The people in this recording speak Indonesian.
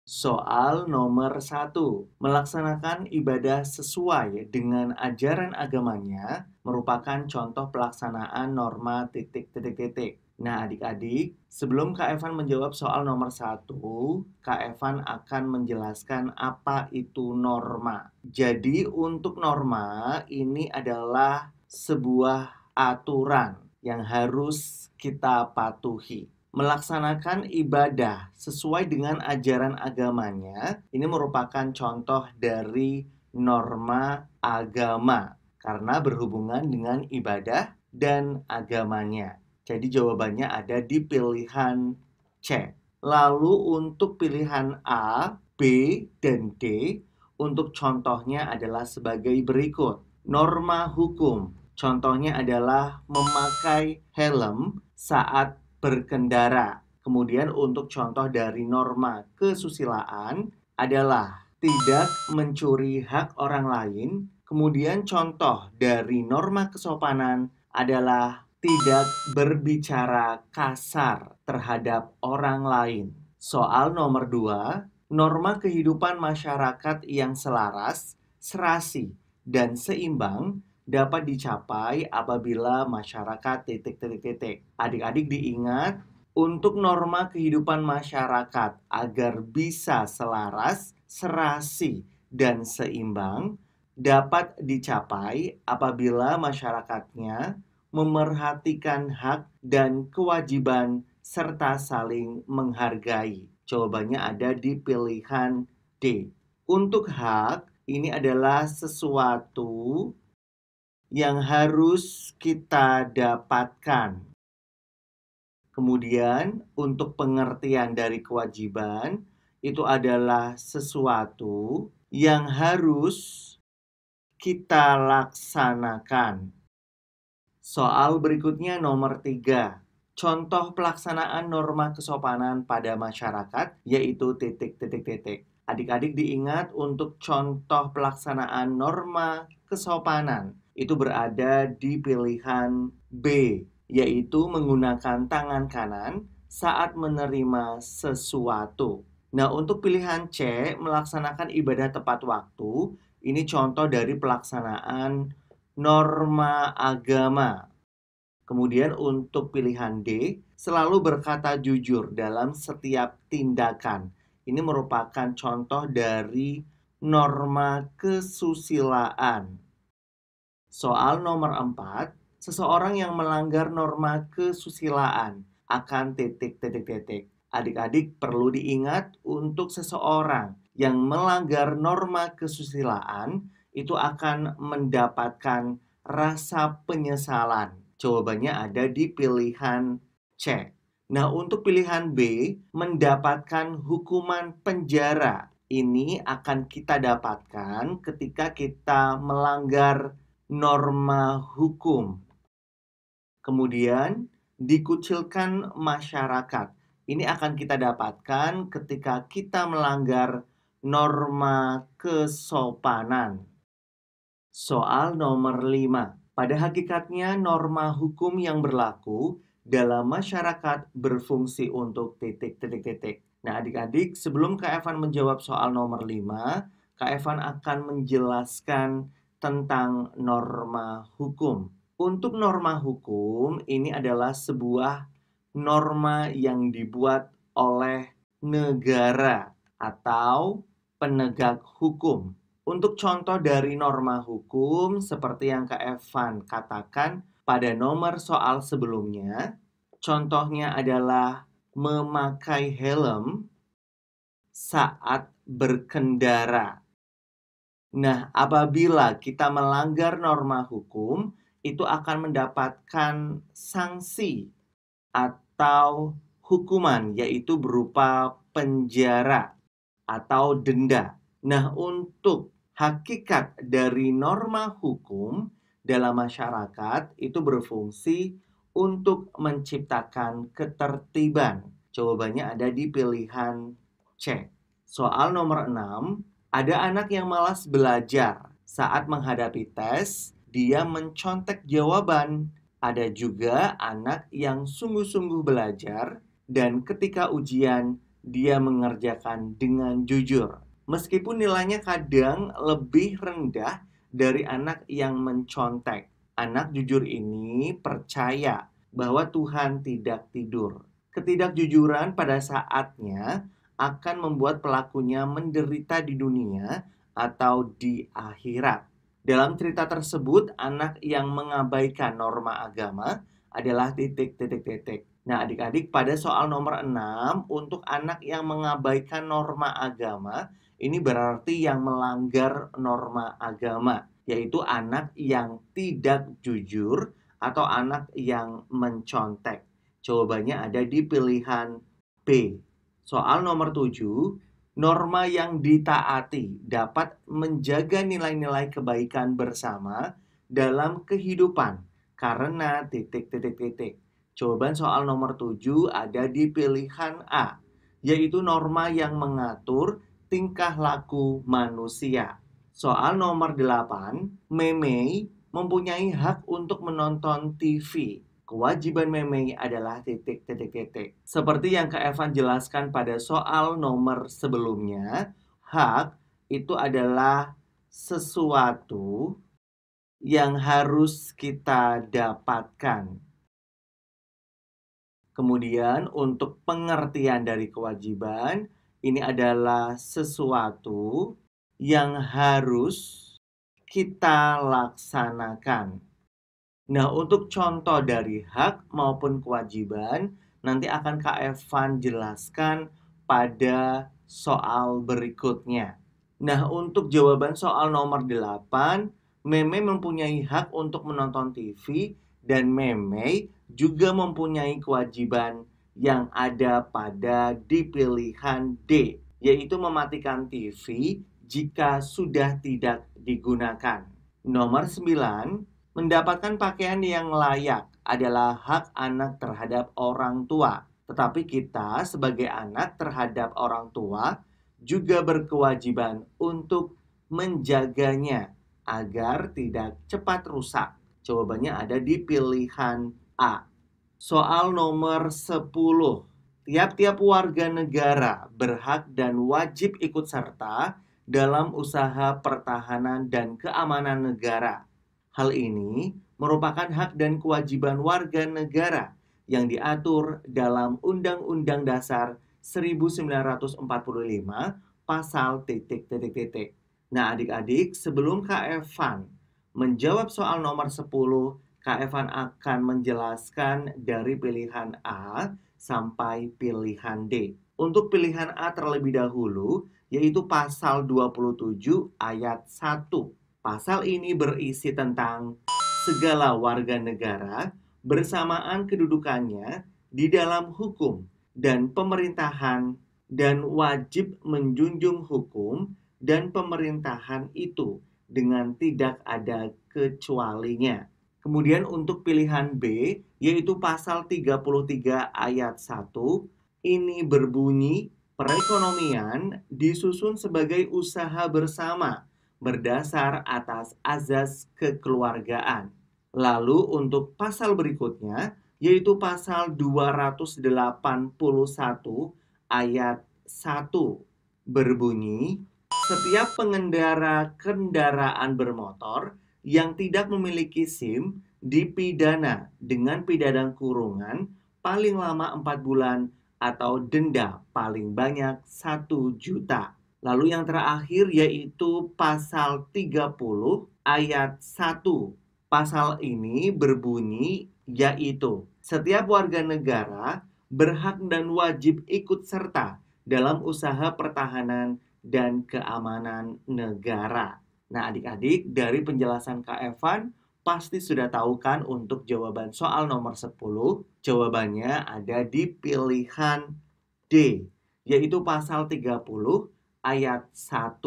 Soal nomor 1. Melaksanakan ibadah sesuai dengan ajaran agamanya merupakan contoh pelaksanaan norma titik. Nah, adik-adik, sebelum Kak Evan menjawab soal nomor 1, Kak Evan akan menjelaskan apa itu norma. Jadi, untuk norma ini adalah sebuah aturan yang harus kita patuhi. Melaksanakan ibadah sesuai dengan ajaran agamanya, ini merupakan contoh dari norma agama karena berhubungan dengan ibadah dan agamanya. Jadi jawabannya ada di pilihan C. Lalu untuk pilihan A, B, dan D, untuk contohnya adalah sebagai berikut. Norma hukum, contohnya adalah memakai helm saat berkendara. Kemudian untuk contoh dari norma kesusilaan adalah tidak mencuri hak orang lain. Kemudian contoh dari norma kesopanan adalah tidak berbicara kasar terhadap orang lain. Soal nomor 2, norma kehidupan masyarakat yang selaras, serasi, dan seimbang dapat dicapai apabila masyarakat titik. Adik-adik diingat, untuk norma kehidupan masyarakat agar bisa selaras, serasi, dan seimbang dapat dicapai apabila masyarakatnya memerhatikan hak dan kewajiban serta saling menghargai. Jawabannya ada di pilihan D. Untuk hak, ini adalah sesuatu yang harus kita dapatkan. Kemudian, untuk pengertian dari kewajiban, itu adalah sesuatu yang harus kita laksanakan. Soal berikutnya nomor 3. Contoh pelaksanaan norma kesopanan pada masyarakat yaitu titik. Adik-adik diingat untuk contoh pelaksanaan norma kesopanan itu berada di pilihan B, yaitu menggunakan tangan kanan saat menerima sesuatu. Nah, untuk pilihan C, melaksanakan ibadah tepat waktu, ini contoh dari pelaksanaan norma agama. Kemudian untuk pilihan D, selalu berkata jujur dalam setiap tindakan. Ini merupakan contoh dari norma kesusilaan. Soal nomor 4, seseorang yang melanggar norma kesusilaan akan titik. Adik-adik perlu diingat untuk seseorang yang melanggar norma kesusilaan itu akan mendapatkan rasa penyesalan. Jawabannya ada di pilihan C. Nah, untuk pilihan B, mendapatkan hukuman penjara. Ini akan kita dapatkan ketika kita melanggar norma hukum. Kemudian, dikucilkan masyarakat. Ini akan kita dapatkan ketika kita melanggar norma kesopanan. Soal nomor 5. Pada hakikatnya, norma hukum yang berlaku dalam masyarakat berfungsi untuk titik. Nah, adik-adik, sebelum Kak Evan menjawab soal nomor 5, Kak Evan akan menjelaskan tentang norma hukum. Untuk norma hukum, ini adalah sebuah norma yang dibuat oleh negara atau penegak hukum. Untuk contoh dari norma hukum, seperti yang Kak Evan katakan pada nomor soal sebelumnya, contohnya adalah memakai helm saat berkendara. Nah, apabila kita melanggar norma hukum, itu akan mendapatkan sanksi atau hukuman, yaitu berupa penjara atau denda. Nah, untuk hakikat dari norma hukum dalam masyarakat itu berfungsi untuk menciptakan ketertiban. Jawabannya ada di pilihan C. Soal nomor 6, ada anak yang malas belajar. Saat menghadapi tes, dia mencontek jawaban Ada juga anak yang sungguh-sungguh belajar dan ketika ujian dia mengerjakan dengan jujur. Meskipun nilainya kadang lebih rendah dari anak yang mencontek. Anak jujur ini percaya bahwa Tuhan tidak tidur. Ketidakjujuran pada saatnya akan membuat pelakunya menderita di dunia atau di akhirat. Dalam cerita tersebut, anak yang mengabaikan norma agama adalah titik, titik, titik. Nah, adik-adik, pada soal nomor 6, untuk anak yang mengabaikan norma agama, ini berarti yang melanggar norma agama, yaitu anak yang tidak jujur atau anak yang mencontek. Jawabannya ada di pilihan B. Soal nomor 7, norma yang ditaati dapat menjaga nilai-nilai kebaikan bersama dalam kehidupan karena titik, titik, titik. Jawaban soal nomor 7 ada di pilihan A, yaitu norma yang mengatur tingkah laku manusia. Soal nomor 8, Meme mempunyai hak untuk menonton TV. Kewajiban Meme adalah titik, titik, titik. Seperti yang Kak Evan jelaskan pada soal nomor sebelumnya, hak itu adalah sesuatu yang harus kita dapatkan. Kemudian untuk pengertian dari kewajiban, ini adalah sesuatu yang harus kita laksanakan. Nah, untuk contoh dari hak maupun kewajiban, nanti akan Kak Evan jelaskan pada soal berikutnya. Nah, untuk jawaban soal nomor 8, Meme mempunyai hak untuk menonton TV dan Meme juga mempunyai kewajiban yang ada pada di pilihan D, yaitu mematikan TV jika sudah tidak digunakan. Nomor 9, mendapatkan pakaian yang layak adalah hak anak terhadap orang tua. Tetapi kita sebagai anak terhadap orang tua juga berkewajiban untuk menjaganya agar tidak cepat rusak. Jawabannya ada di pilihan A. Soal nomor 10. Tiap-tiap warga negara berhak dan wajib ikut serta dalam usaha pertahanan dan keamanan negara. Hal ini merupakan hak dan kewajiban warga negara yang diatur dalam Undang-Undang Dasar 1945 pasal titik, titik, titik. Nah, adik-adik, sebelum Kak Evan menjawab soal nomor 10, Kak Evan akan menjelaskan dari pilihan A sampai pilihan D. Untuk pilihan A terlebih dahulu, yaitu pasal 27 ayat 1. Pasal ini berisi tentang segala warga negara bersamaan kedudukannya di dalam hukum dan pemerintahan dan wajib menjunjung hukum dan pemerintahan itu dengan tidak ada kecualinya. Kemudian untuk pilihan B, yaitu pasal 33 ayat 1, ini berbunyi perekonomian disusun sebagai usaha bersama berdasar atas azas kekeluargaan. Lalu untuk pasal berikutnya, yaitu pasal 281 ayat 1 berbunyi, setiap pengendara kendaraan bermotor yang tidak memiliki SIM dipidana dengan pidana kurungan paling lama 4 bulan atau denda paling banyak 1 juta. Lalu yang terakhir yaitu pasal 30 ayat 1. Pasal ini berbunyi yaitu setiap warga negara berhak dan wajib ikut serta dalam usaha pertahanan dan keamanan negara. Nah, adik-adik, dari penjelasan Kak Evan pasti sudah tahu kan untuk jawaban soal nomor 10, jawabannya ada di pilihan D, yaitu pasal 30 ayat 1.